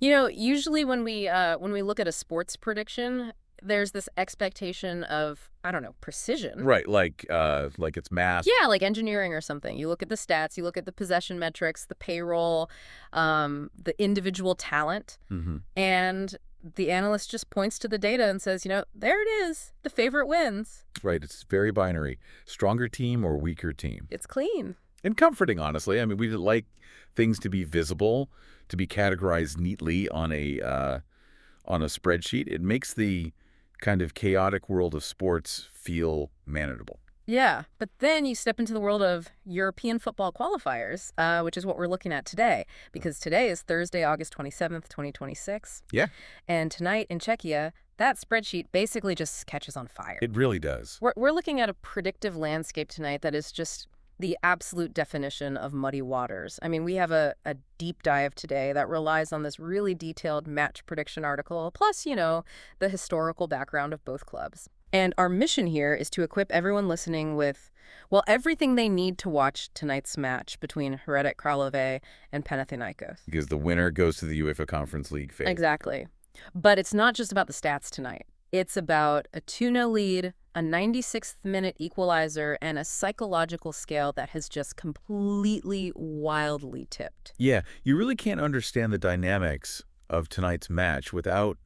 Usually when we look at a sports prediction, there's this expectation of, I don't know, precision. Right, like it's math. Yeah, like engineering or something. You look at the stats, you look at the possession metrics, the payroll, the individual talent, Mm-hmm. and the analyst just points to the data and says, there it is. The favorite wins. Right, it's very binary. Stronger team or weaker team. It's clean. And comforting, honestly. I mean, we like things to be visible, to be categorized neatly on a spreadsheet. It makes the kind of chaotic world of sports feel manageable. Yeah, but then you step into the world of European football qualifiers, which is what we're looking at today, because today is Thursday, August 27th, 2026. Yeah. And tonight in Czechia, that spreadsheet basically just catches on fire. It really does. We're looking at a predictive landscape tonight that is just the absolute definition of muddy waters. I mean, we have a deep dive today that relies on this really detailed match prediction article, plus, the historical background of both clubs. And our mission here is to equip everyone listening with, well, everything they need to watch tonight's match between Hradec Králové and Panathinaikos. Because the winner goes to the UEFA Conference League phase. Exactly. But it's not just about the stats tonight. It's about a 2-0 lead, a 96th minute equalizer, and a psychological scale that has just completely wildly tipped. Yeah, you really can't understand the dynamics of tonight's match without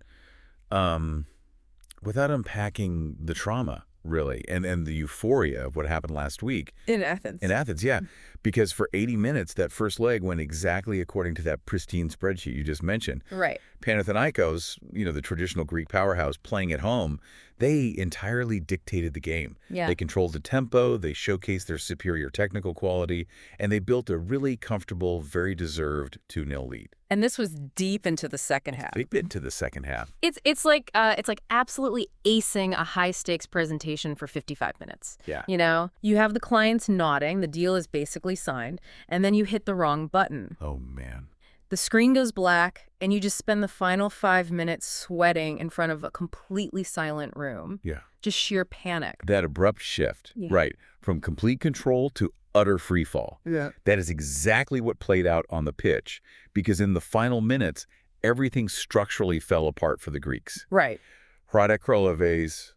unpacking the trauma, really, and the euphoria of what happened last week. In Athens. In Athens, yeah. Because for 80 minutes, that first leg went exactly according to that pristine spreadsheet you just mentioned. Right. Panathinaikos, the traditional Greek powerhouse playing at home, they entirely dictated the game. Yeah. They controlled the tempo, they showcased their superior technical quality, and they built a really comfortable, very deserved 2-0 lead. And this was deep into the second half. Deep into the second half. It's like absolutely acing a high-stakes presentation for 55 minutes. Yeah. You have the clients nodding, the deal is basically signed, and then you hit the wrong button. Oh, man. The screen goes black, and you just spend the final 5 minutes sweating in front of a completely silent room. Yeah. Just sheer panic. That abrupt shift, Yeah. right, from complete control to utter free fall. Yeah. That is exactly what played out on the pitch, because in the final minutes, everything structurally fell apart for the Greeks. Right. Hradec Králové's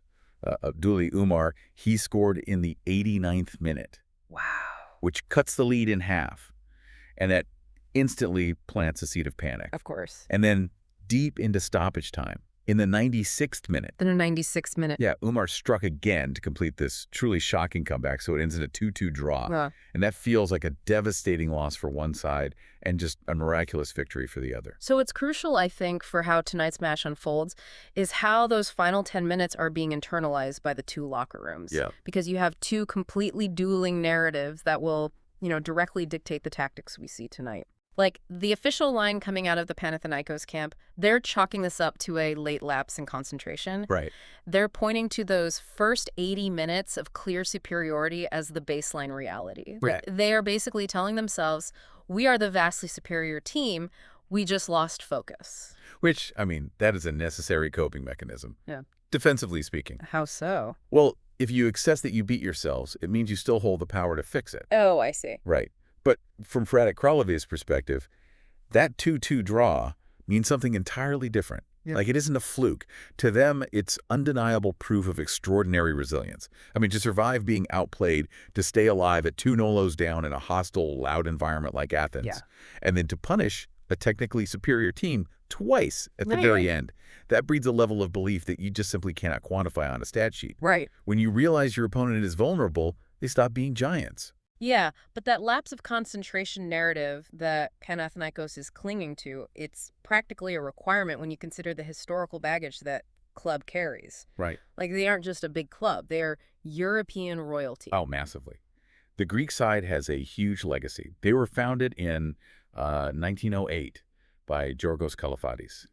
Abdullah Umar, he scored in the 89th minute. Wow. Which cuts the lead in half. And that instantly plants a seed of panic. Of course. And then deep into stoppage time, in the 96th minute. Then a 96th minute. Yeah, Umar struck again to complete this truly shocking comeback, so it ends in a 2-2 draw. Yeah. And that feels like a devastating loss for one side and just a miraculous victory for the other. So it's crucial, I think, for how tonight's match unfolds is how those final 10 minutes are being internalized by the two locker rooms. Yeah. Because you have two completely dueling narratives that will, directly dictate the tactics we see tonight. Like, the official line coming out of the Panathinaikos camp, they're chalking this up to a late lapse in concentration. Right. They're pointing to those first 80 minutes of clear superiority as the baseline reality. Right. They are basically telling themselves, we are the vastly superior team, we just lost focus. Which, I mean, that is a necessary coping mechanism. Yeah. Defensively speaking. How so? Well, if you accept that you beat yourselves, it means you still hold the power to fix it. Oh, I see. Right. But from Hradec Králové's perspective, that 2-2 draw means something entirely different. Yeah. Like, it isn't a fluke. To them, it's undeniable proof of extraordinary resilience. I mean, to survive being outplayed, to stay alive at 2 nolos down in a hostile, loud environment like Athens, Yeah. and then to punish a technically superior team twice at the very end. That breeds a level of belief that you just simply cannot quantify on a stat sheet. Right. When you realize your opponent is vulnerable, they stop being giants. Yeah, but that lapse of concentration narrative that Panathinaikos is clinging to, it's practically a requirement when you consider the historical baggage that club carries. Right. Like, they aren't just a big club. They are European royalty. Oh, massively. The Greek side has a huge legacy. They were founded in 1908 by Georgos Kalafadis.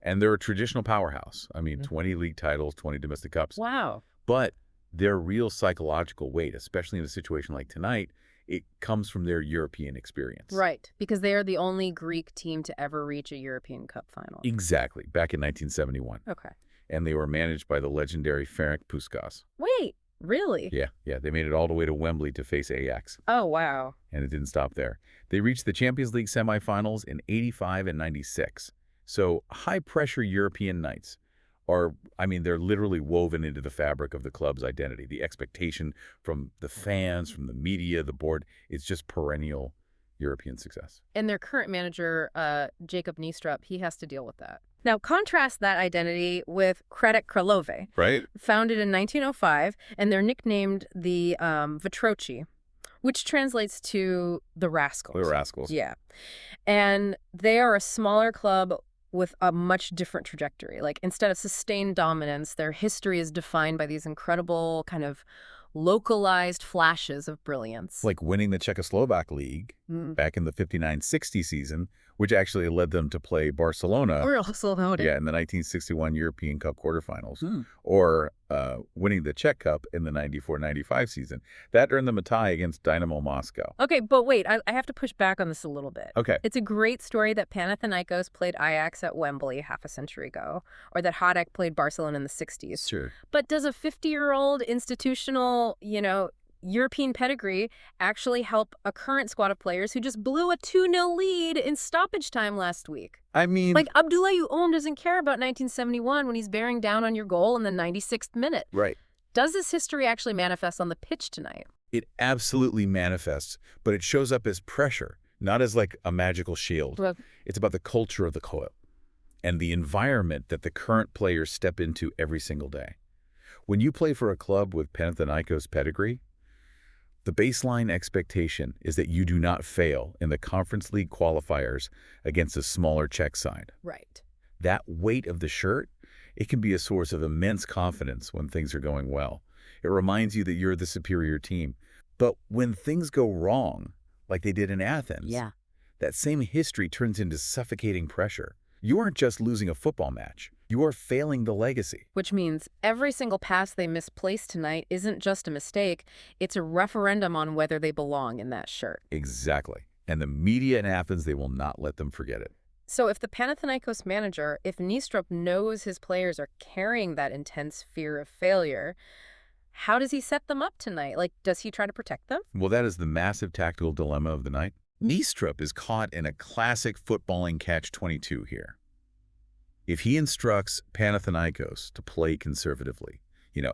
And they're a traditional powerhouse. I mean, 20 league titles, 20 domestic cups. Wow. But their real psychological weight, especially in a situation like tonight, it comes from their European experience. Right, because they are the only Greek team to ever reach a European Cup final. Exactly, back in 1971. Okay. And they were managed by the legendary Ferenc Puskás. Wait, really? Yeah, they made it all the way to Wembley to face Ajax. Oh, wow. And it didn't stop there. They reached the Champions League semifinals in 85 and 96. So high-pressure European nights are, I mean, they're literally woven into the fabric of the club's identity. The expectation from the fans, from the media, the board, it's just perennial European success. And their current manager, Jacob Niestrup, he has to deal with that. Now, contrast that identity with Hradec Králové, Right? founded in 1905, and they're nicknamed the Vatroci, which translates to the Rascals. The Rascals. Yeah. And they are a smaller club with a much different trajectory. Like, instead of sustained dominance, their history is defined by these incredible kind of localized flashes of brilliance. Like winning the Czechoslovak League back in the 59-60 season, which actually led them to play Barcelona. Or also noted. Yeah, in the 1961 European Cup quarterfinals. Or winning the Czech Cup in the 94-95 season. That earned them a tie against Dynamo Moscow. Okay, but wait, I have to push back on this a little bit. Okay. It's a great story that Panathinaikos played Ajax at Wembley half a century ago, or that Hradec played Barcelona in the 60s. Sure. But does a 50-year-old institutional, European pedigree actually help a current squad of players who just blew a 2-0 lead in stoppage time last week? I mean... Like, Abdoulaye Oum doesn't care about 1971 when he's bearing down on your goal in the 96th minute. Right. Does this history actually manifest on the pitch tonight? It absolutely manifests, but it shows up as pressure, not as like a magical shield. Well, It's about the culture of the club and the environment that the current players step into every single day. When you play for a club with Panathinaikos pedigree, the baseline expectation is that you do not fail in the Conference League qualifiers against a smaller Czech side. right. That weight of the shirt, it can be a source of immense confidence when things are going well. It reminds you that you're the superior team. But when things go wrong, like they did in Athens, that same history turns into suffocating pressure. You aren't just losing a football match. You are failing the legacy. Which means every single pass they misplace tonight isn't just a mistake, it's a referendum on whether they belong in that shirt. Exactly. And the media in Athens, they will not let them forget it. So if the Panathinaikos manager, if Niestrup knows his players are carrying that intense fear of failure, how does he set them up tonight? Like, does he try to protect them? Well, that is the massive tactical dilemma of the night. Niestrup is caught in a classic footballing catch-22 here. If he instructs Panathinaikos to play conservatively,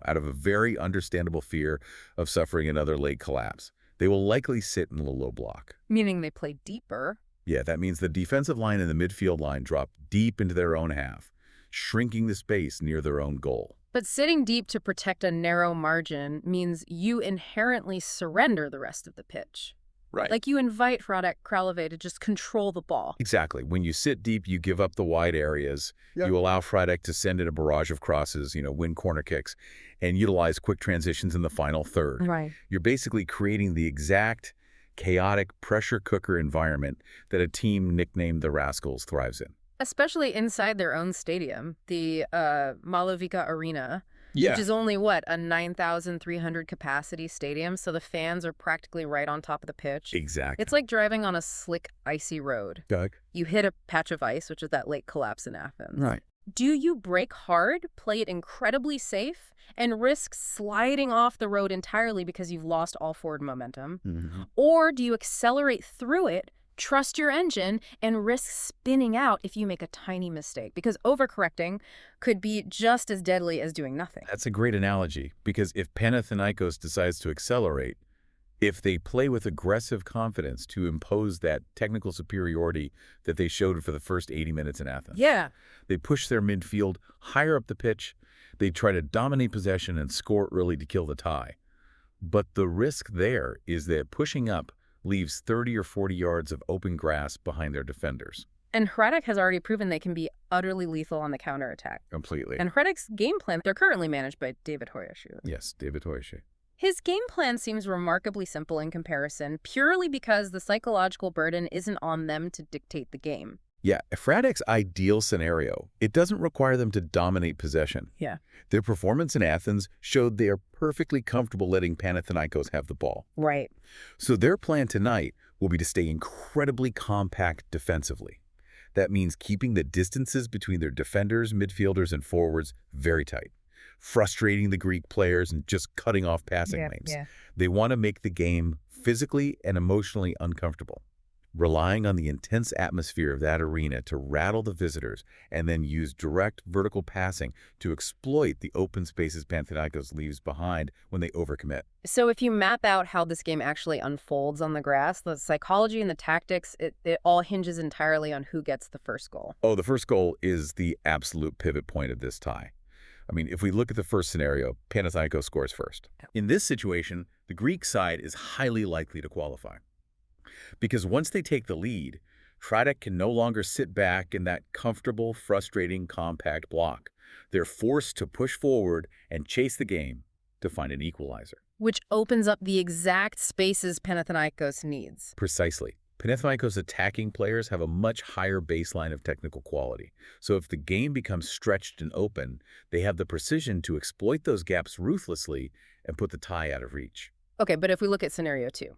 out of a very understandable fear of suffering another late collapse, they will likely sit in the low block. Meaning they play deeper. Yeah, that means the defensive line and the midfield line drop deep into their own half, shrinking the space near their own goal. But sitting deep to protect a narrow margin means you inherently surrender the rest of the pitch. Right. Like, you invite Hradec Králové to just control the ball. Exactly. When you sit deep, you give up the wide areas. Yep. You allow Hradec to send in a barrage of crosses, win corner kicks, and utilize quick transitions in the final third. Right. You're basically creating the exact chaotic pressure cooker environment that a team nicknamed the Rascals thrives in. Especially inside their own stadium, the Malovica Arena, which is only, a 9,300 capacity stadium, so the fans are practically right on top of the pitch. Exactly. It's like driving on a slick, icy road. Doug? You hit a patch of ice, which is that late collapse in Athens. Right. Do you brake hard, play it incredibly safe, and risk sliding off the road entirely because you've lost all forward momentum? Mm-hmm. Or do you accelerate through it, trust your engine, and risk spinning out if you make a tiny mistake? Because overcorrecting could be just as deadly as doing nothing. That's a great analogy, because if Panathinaikos decides to accelerate, if they play with aggressive confidence to impose that technical superiority that they showed for the first 80 minutes in Athens. Yeah. They push their midfield higher up the pitch. They try to dominate possession and score early to kill the tie. But the risk there is that pushing up leaves 30 or 40 yards of open grass behind their defenders. And Hradec has already proven they can be utterly lethal on the counterattack. Completely. And Hradec's game plan, they're currently managed by David Hoyashu. Yes, David Hoyashu. His game plan seems remarkably simple in comparison, purely because the psychological burden isn't on them to dictate the game. Yeah, Hradec's ideal scenario, it doesn't require them to dominate possession. Yeah. Their performance in Athens showed they are perfectly comfortable letting Panathinaikos have the ball. Right. So their plan tonight will be to stay incredibly compact defensively. That means keeping the distances between their defenders, midfielders, and forwards very tight, frustrating the Greek players and just cutting off passing lanes. Yeah. They want to make the game physically and emotionally uncomfortable. relying on the intense atmosphere of that arena to rattle the visitors and then use direct vertical passing to exploit the open spaces Panathinaikos leaves behind when they overcommit. So if you map out how this game actually unfolds on the grass, the psychology and the tactics, it all hinges entirely on who gets the first goal. Oh, the first goal is the absolute pivot point of this tie. I mean, if we look at the first scenario, Panathinaikos scores first. In this situation, the Greek side is highly likely to qualify. Because once they take the lead, Hradec can no longer sit back in that comfortable, frustrating, compact block. They're forced to push forward and chase the game to find an equalizer. Which opens up the exact spaces Panathinaikos needs. Precisely. Panathinaikos' attacking players have a much higher baseline of technical quality. So if the game becomes stretched and open, they have the precision to exploit those gaps ruthlessly and put the tie out of reach. Okay, but if we look at scenario 2,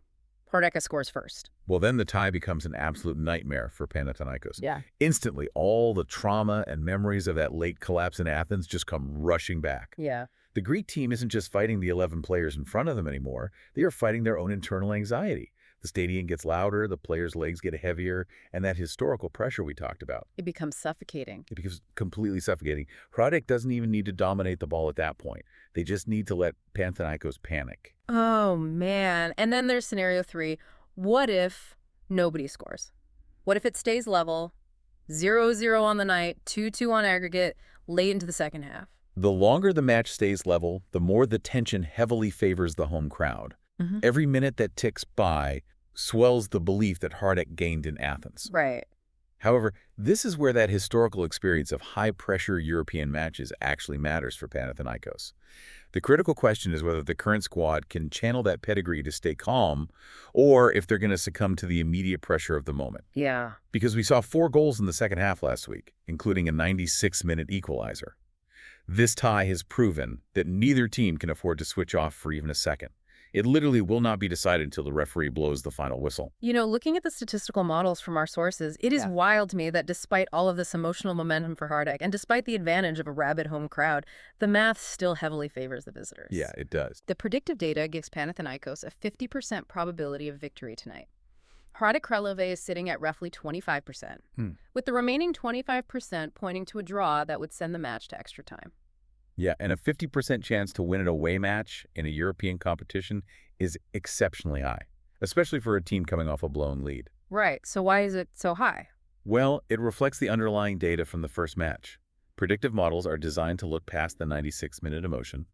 Hradec scores first. Well, then the tie becomes an absolute nightmare for Panathinaikos. Yeah. Instantly, all the trauma and memories of that late collapse in Athens just come rushing back. Yeah. The Greek team isn't just fighting the 11 players in front of them anymore. They are fighting their own internal anxiety. The stadium gets louder, the players' legs get heavier, and that historical pressure we talked about. It becomes suffocating. It becomes completely suffocating. Hradec doesn't even need to dominate the ball at that point. They just need to let Panathinaikos panic. Oh, man. And then there's scenario 3. What if nobody scores? What if it stays level, 0-0 on the night, 2-2 on aggregate, late into the second half? The longer the match stays level, the more the tension heavily favors the home crowd. Every minute that ticks by swells the belief that Hradec gained in Athens. Right. However, this is where that historical experience of high-pressure European matches actually matters for Panathinaikos. The critical question is whether the current squad can channel that pedigree to stay calm, or if they're going to succumb to the immediate pressure of the moment. Yeah. Because we saw 4 goals in the second half last week, including a 96-minute equalizer. This tie has proven that neither team can afford to switch off for even a second. It literally will not be decided until the referee blows the final whistle. You know, looking at the statistical models from our sources, it is wild to me that despite all of this emotional momentum for Hradec, and despite the advantage of a rabid home crowd, the math still heavily favors the visitors. Yeah, it does. The predictive data gives Panathinaikos a 50% probability of victory tonight. Hradec Králové is sitting at roughly 25%, with the remaining 25% pointing to a draw that would send the match to extra time. Yeah, and a 50% chance to win an away match in a European competition is exceptionally high, especially for a team coming off a blown lead. Right, so why is it so high? Well, it reflects the underlying data from the first match. Predictive models are designed to look past the 96-minute emotion.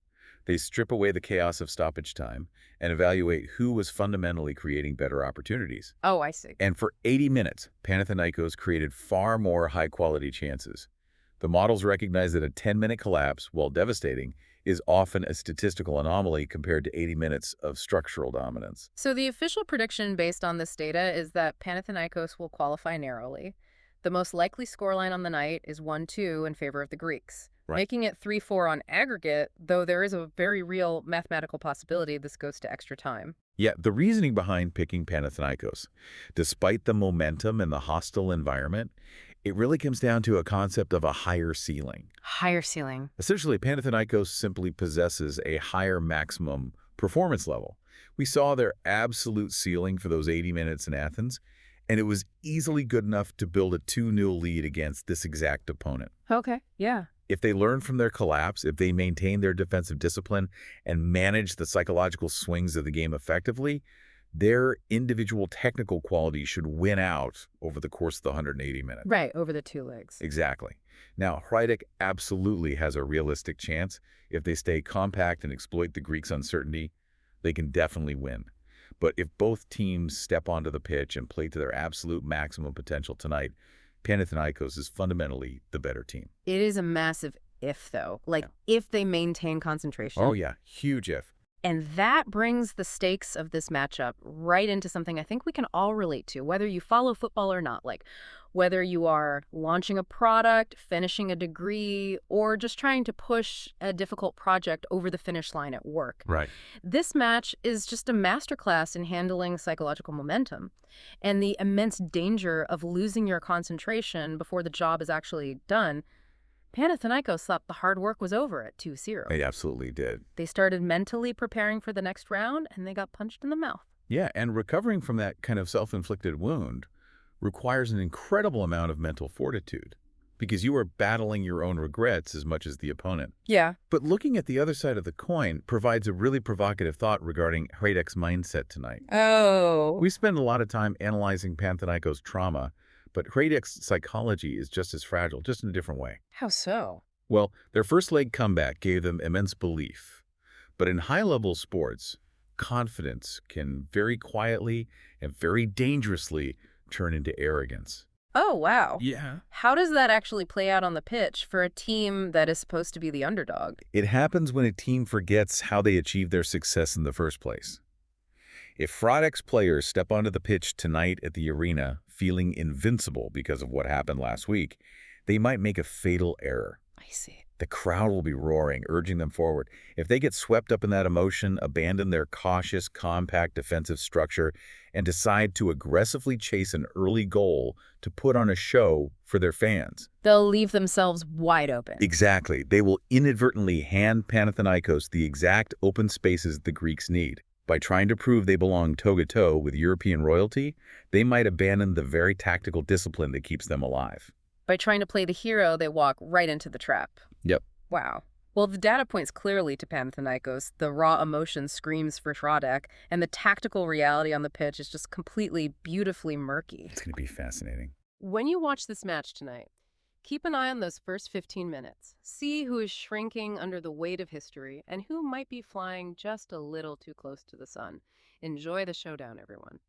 They strip away the chaos of stoppage time and evaluate who was fundamentally creating better opportunities. Oh, I see. And for 80 minutes, Panathinaikos created far more high-quality chances. The models recognize that a 10-minute collapse, while devastating, is often a statistical anomaly compared to 80 minutes of structural dominance. So the official prediction based on this data is that Panathinaikos will qualify narrowly. The most likely scoreline on the night is 1-2 in favor of the Greeks, making it 3-4 on aggregate, though there is a very real mathematical possibility this goes to extra time. Yeah, the reasoning behind picking Panathinaikos, despite the momentum and the hostile environment, it really comes down to a concept of a higher ceiling. Higher ceiling. Essentially, Panathinaikos simply possesses a higher maximum performance level. We saw their absolute ceiling for those 80 minutes in Athens, and it was easily good enough to build a 2-0 lead against this exact opponent. Okay, yeah. If they learn from their collapse, if they maintain their defensive discipline and manage the psychological swings of the game effectively, their individual technical quality should win out over the course of the 180 minutes. Right, over the 2 legs. Exactly. Now, Hradec absolutely has a realistic chance. If they stay compact and exploit the Greeks' uncertainty, they can definitely win. But if both teams step onto the pitch and play to their absolute maximum potential tonight, Panathinaikos is fundamentally the better team. It is a massive if, though. Like, if they maintain concentration. Oh, yeah. Huge if. And that brings the stakes of this matchup right into something I think we can all relate to, whether you follow football or not. Like, whether you are launching a product, finishing a degree, or just trying to push a difficult project over the finish line at work. Right. This match is just a masterclass in handling psychological momentum and the immense danger of losing your concentration before the job is actually done. Panathinaikos thought the hard work was over at 2-0. They absolutely did. They started mentally preparing for the next round, and they got punched in the mouth. Yeah, and recovering from that kind of self-inflicted wound requires an incredible amount of mental fortitude because you are battling your own regrets as much as the opponent. Yeah. But looking at the other side of the coin provides a really provocative thought regarding Hradec's mindset tonight. Oh. We spend a lot of time analyzing Panathinaikos' trauma, but Hradec's psychology is just as fragile, just in a different way. How so? Well, their first leg comeback gave them immense belief. But in high-level sports, confidence can very quietly and very dangerously turn into arrogance. Oh, wow. Yeah. How does that actually play out on the pitch for a team that is supposed to be the underdog? It happens when a team forgets how they achieved their success in the first place. If Hradec's players step onto the pitch tonight at the arena feeling invincible because of what happened last week, they might make a fatal error. I see. The crowd will be roaring, urging them forward. If they get swept up in that emotion, abandon their cautious, compact defensive structure, and decide to aggressively chase an early goal to put on a show for their fans. They'll leave themselves wide open. Exactly. They will inadvertently hand Panathinaikos the exact open spaces the Greeks need. By trying to prove they belong toe-to-toe with European royalty, they might abandon the very tactical discipline that keeps them alive. By trying to play the hero, they walk right into the trap. Yep. Wow. Well, the data points clearly to Panathinaikos. The raw emotion screams for Hradec, and the tactical reality on the pitch is just completely, beautifully murky. It's going to be fascinating. When you watch this match tonight, keep an eye on those first 15 minutes. See who is shrinking under the weight of history and who might be flying just a little too close to the sun. Enjoy the showdown, everyone.